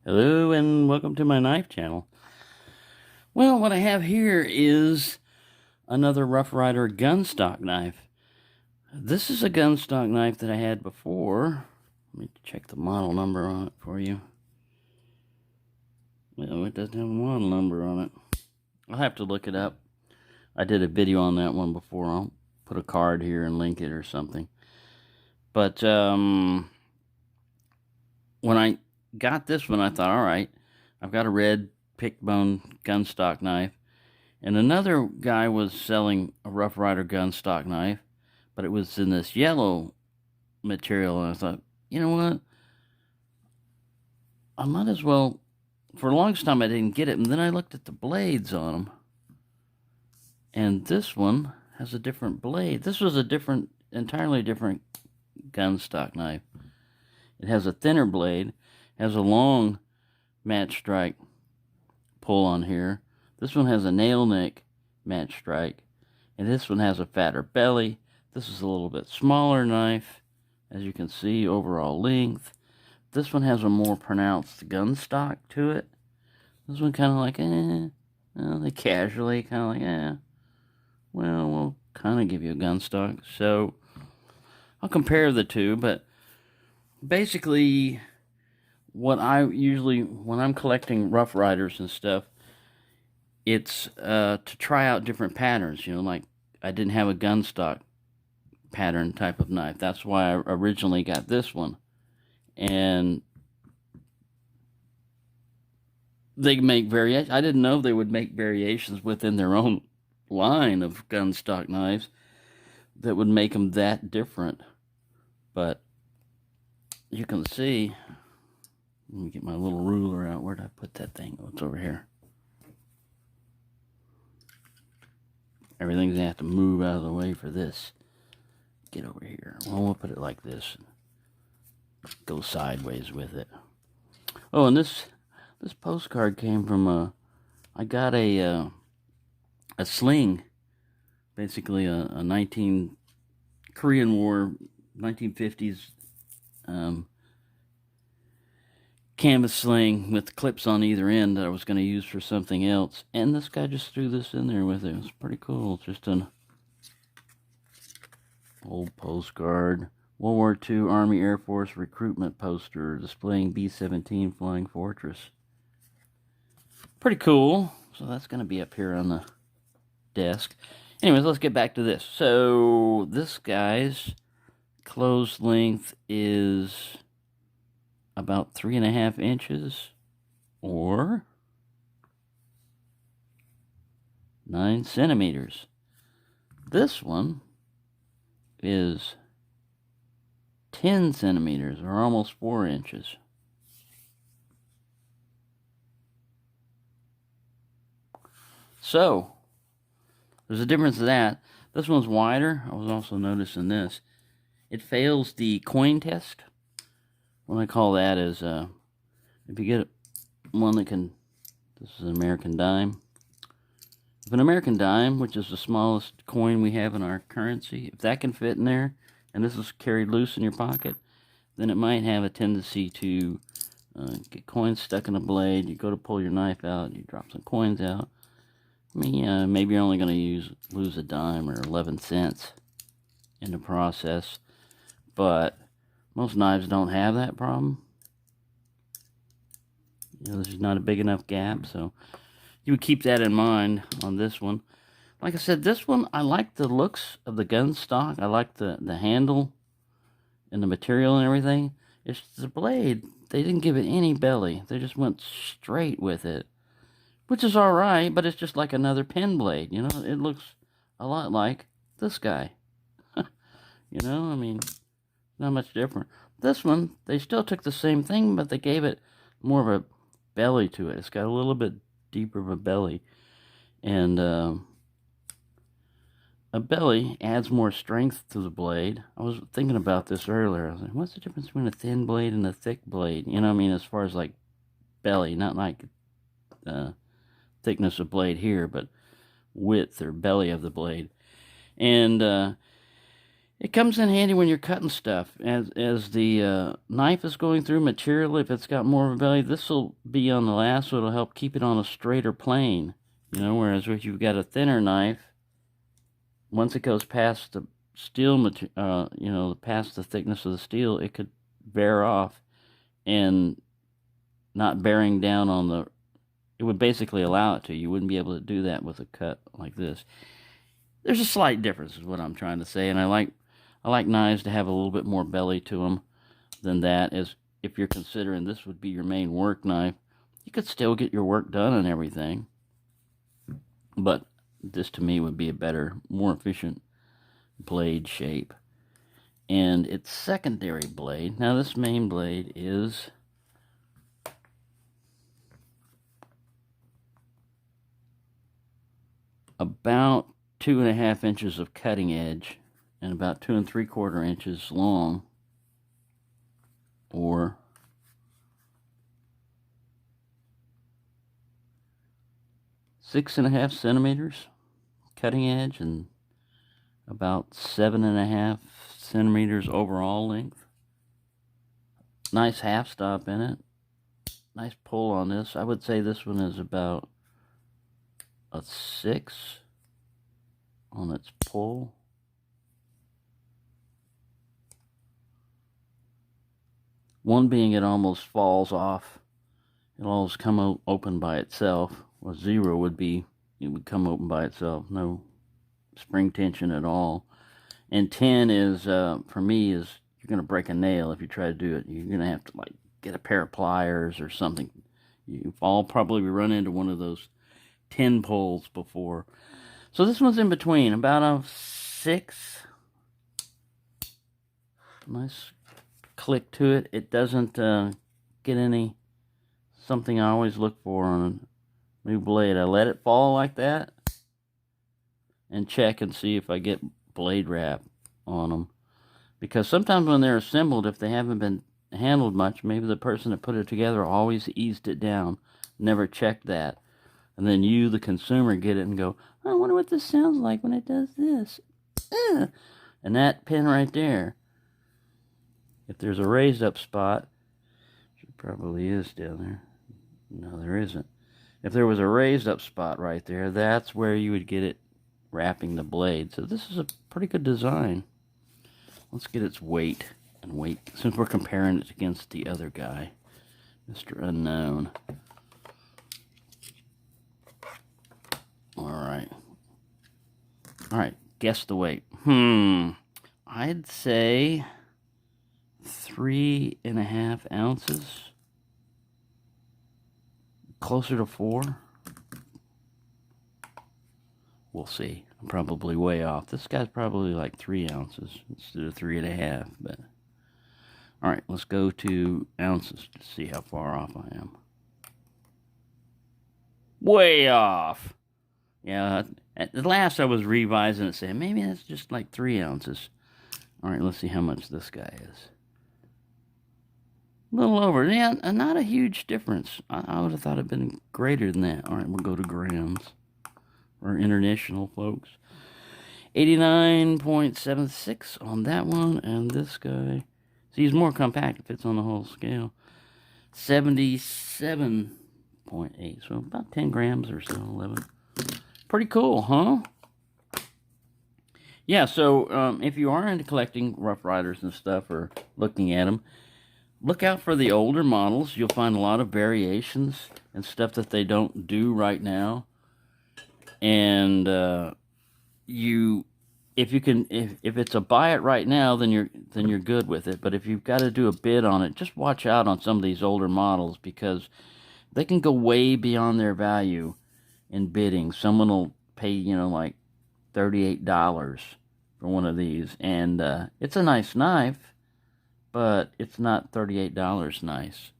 Hello and welcome to my knife channel. Well, what I have here is another Rough Ryder gunstock knife. This is a gunstock knife that I had before. Let me check the model number on it for you. No, it doesn't have a model number on it. I'll have to look it up. I did a video on that one before. I'll put a card here and link it or something. But when I got this one, I thought, all right, I've got a red pickbone gunstock knife, and another guy was selling a Rough Ryder gunstock knife, but it was in this yellow material, and I thought, you know what, I might as well. For the longest time I didn't get it, and then I looked at the blades on them, and this one has a different blade. This was a entirely different gunstock knife. It has a thinner blade, has a long match strike pull on here. This one has a nail neck match strike, and this one has a fatter belly. This is a little bit smaller knife, as you can see, overall length. This one has a more pronounced gunstock to it. This one kind of like, they casually kind of like, well, we'll kind of give you a gunstock. So I'll compare the two, but basically what I usually, when I'm collecting Rough Ryders and stuff, it's to try out different patterns. You know, like I didn't have a gunstock pattern type of knife. That's why I originally got this one. And they make variations. I didn't know they would make variations within their own line of gunstock knives that would make them that different. But you can see, let me get my little ruler out. Where did I put that thing? Oh, it's over here. Everything's going to have to move out of the way for this. Get over here. Well, we'll put it like this. Go sideways with it. Oh, and this postcard came from I got a sling, basically a Korean War 1950s canvas sling with clips on either end that I was going to use for something else, and this guy just threw this in there with it. It was pretty cool. Just an old postcard. World War II Army Air Force recruitment poster displaying B-17 Flying Fortress. Pretty cool. So that's going to be up here on the desk. Anyways, let's get back to this. So this guy's closed length is about 3.5 inches, or 9 centimeters. This one is 10 centimeters, or almost 4 inches. So there's a difference in that. This one's wider. I was also noticing this. It fails the coin test. What I call that is, if you get one that can, this is an American dime. If an American dime, which is the smallest coin we have in our currency, if that can fit in there, and this is carried loose in your pocket, then it might have a tendency to get coins stuck in a blade. You go to pull your knife out, you drop some coins out. I mean, maybe you're only going to lose a dime or 11 cents in the process, but most knives don't have that problem. You know, there's not a big enough gap, so you would keep that in mind on this one. Like I said, this one, I like the looks of the gun stock. I like the handle and the material and everything. It's the blade. They didn't give it any belly. They just went straight with it, which is all right, but it's just like another pen blade. You know, it looks a lot like this guy. You know, I mean, not much different. This one, they still took the same thing, but they gave it more of a belly to it. It's got a little bit deeper of a belly, and a belly adds more strength to the blade. I was thinking about this earlier. I was like, what's the difference between a thin blade and a thick blade? You know what I mean, as far as like belly, not like thickness of blade here, but width or belly of the blade. And It comes in handy when you're cutting stuff. As the knife is going through material, if it's got more of a belly, this will be on the last, so it'll help keep it on a straighter plane. You know, whereas if you've got a thinner knife, once it goes past the steel material, you know, past the thickness of the steel, it could bear off and not bearing down on the, it would basically allow it to. You wouldn't be able to do that with a cut like this. There's a slight difference is what I'm trying to say, and I like knives to have a little bit more belly to them than that. As if you're considering this would be your main work knife, you could still get your work done and everything. But this to me would be a better, more efficient blade shape. And its secondary blade, now this main blade is about 2.5 inches of cutting edge and about 2 3/4 inches long, or 6.5 centimeters cutting edge and about 7.5 centimeters overall length. Nice half stop in it. Nice pull on this. I would say this one is about a 6 on its pull. One being it almost falls off. It'll always come open by itself. Well, 0 would be, it would come open by itself. No spring tension at all. And 10 is, for me, is you're going to break a nail if you try to do it. You're going to have to, like, get a pair of pliers or something. You've all probably run into one of those 10 pulls before. So this one's in between, about a 6. Nice click to it. It doesn't get any, something I always look for on a new blade. I let it fall like that and check and see if I get blade wrap on them. Because sometimes when they're assembled, if they haven't been handled much, maybe the person that put it together always eased it down, never checked that. And then you, the consumer, get it and go, I wonder what this sounds like when it does this. And that pin right there, if there's a raised up spot, which it probably is down there. No, there isn't. If there was a raised up spot right there, that's where you would get it wrapping the blade. So this is a pretty good design. Let's get its weight and weight, since we're comparing it against the other guy, Mr. Unknown. Alright, guess the weight. I'd say 3.5 ounces. Closer to 4. We'll see. I'm probably way off. This guy's probably like 3 ounces instead of 3.5. But alright, let's go to ounces to see how far off I am. Way off. Yeah, at the last I was revising it, saying maybe that's just like 3 ounces. Alright, let's see how much this guy is. A little over. Yeah, not a huge difference. I would have thought it'd been greater than that. Alright, we'll go to grams. We're international, folks. 89.76 on that one, and this guy, see, he's more compact. It fits on the whole scale. 77.8, so about 10 grams or so, 11. Pretty cool, huh? Yeah, so if you are into collecting Rough Riders and stuff, or looking at them, look out for the older models. You'll find a lot of variations and stuff that they don't do right now. And if it's a buy it right now, then you're good with it. But if you've got to do a bid on it, just watch out on some of these older models, because they can go way beyond their value in bidding. Someone will pay, you know, like $38 for one of these, and it's a nice knife, but it's not $38 nice.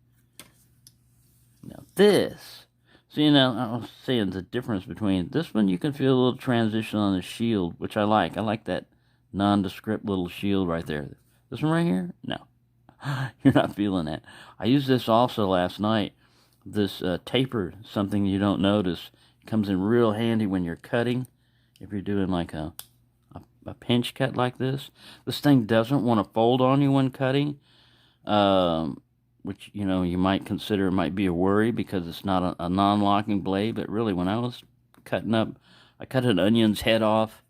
Now this. So, you know, I was saying the difference between this one, you can feel a little transition on the shield, which I like. I like that nondescript little shield right there. This one right here? No. You're not feeling that. I used this also last night. This taper, something you don't notice, comes in real handy when you're cutting. If you're doing like a a pinch cut like this. This thing doesn't want to fold on you when cutting, which, you know, you might consider might be a worry because it's not a non-locking blade. But really, when I was cutting up, I cut an onion's head off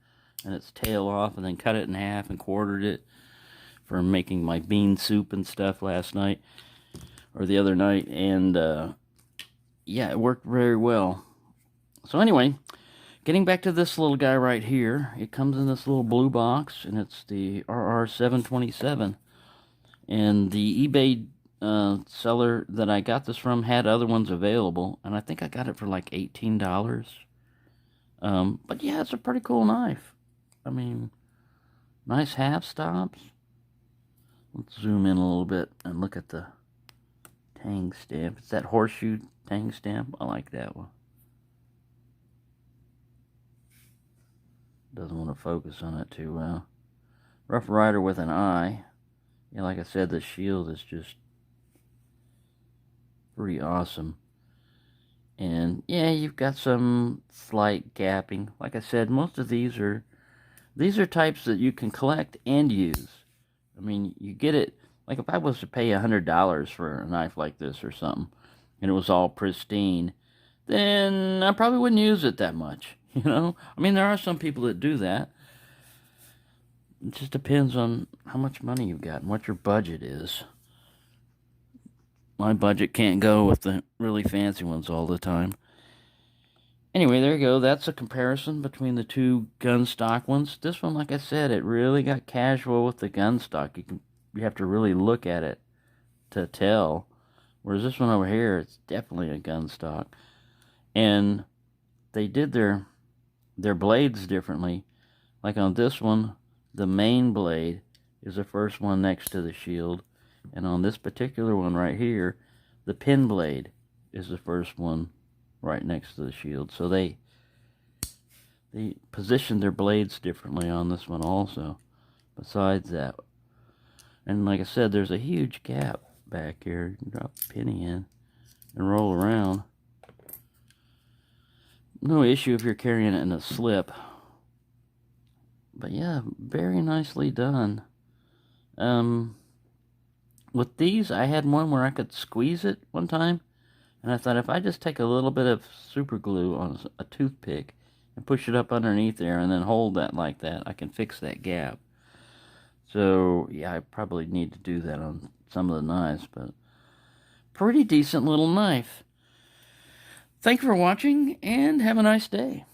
and its tail off, and then cut it in half and quartered it for making my bean soup and stuff last night, or the other night, and yeah, it worked very well. So anyway, getting back to this little guy right here, it comes in this little blue box, and it's the RR727, and the eBay seller that I got this from had other ones available, and I think I got it for like $18. But yeah, it's a pretty cool knife. I mean, nice half stops. Let's zoom in a little bit and look at the tang stamp. It's that horseshoe tang stamp. I like that one. Doesn't want to focus on it too well. Rough Ryder with an eye. Yeah, like I said, the shield is just pretty awesome. And yeah, you've got some slight gapping. Like I said, most of these are types that you can collect and use. I mean, you get it, like if I was to pay $100 for a knife like this or something, and it was all pristine, then I probably wouldn't use it that much, you know? I mean, there are some people that do that. It just depends on how much money you've got and what your budget is. My budget can't go with the really fancy ones all the time. Anyway, there you go. That's a comparison between the two Gunstock ones. This one, like I said, it really got casual with the Gunstock. You have to really look at it to tell. Whereas this one over here, it's definitely a Gunstock. And they did their blades differently. Like on this one, the main blade is the first one next to the shield. And on this particular one right here, the pin blade is the first one right next to the shield. So they positioned their blades differently on this one also, besides that. And like I said, there's a huge gap back here. You can drop a penny in and roll around. No issue if you're carrying it in a slip. But yeah, very nicely done. With these, I had one where I could squeeze it one time. And I thought, if I just take a little bit of super glue on a toothpick and push it up underneath there and then hold that like that, I can fix that gap. So, yeah, I probably need to do that on some of the knives, but pretty decent little knife. Thank you for watching, and have a nice day.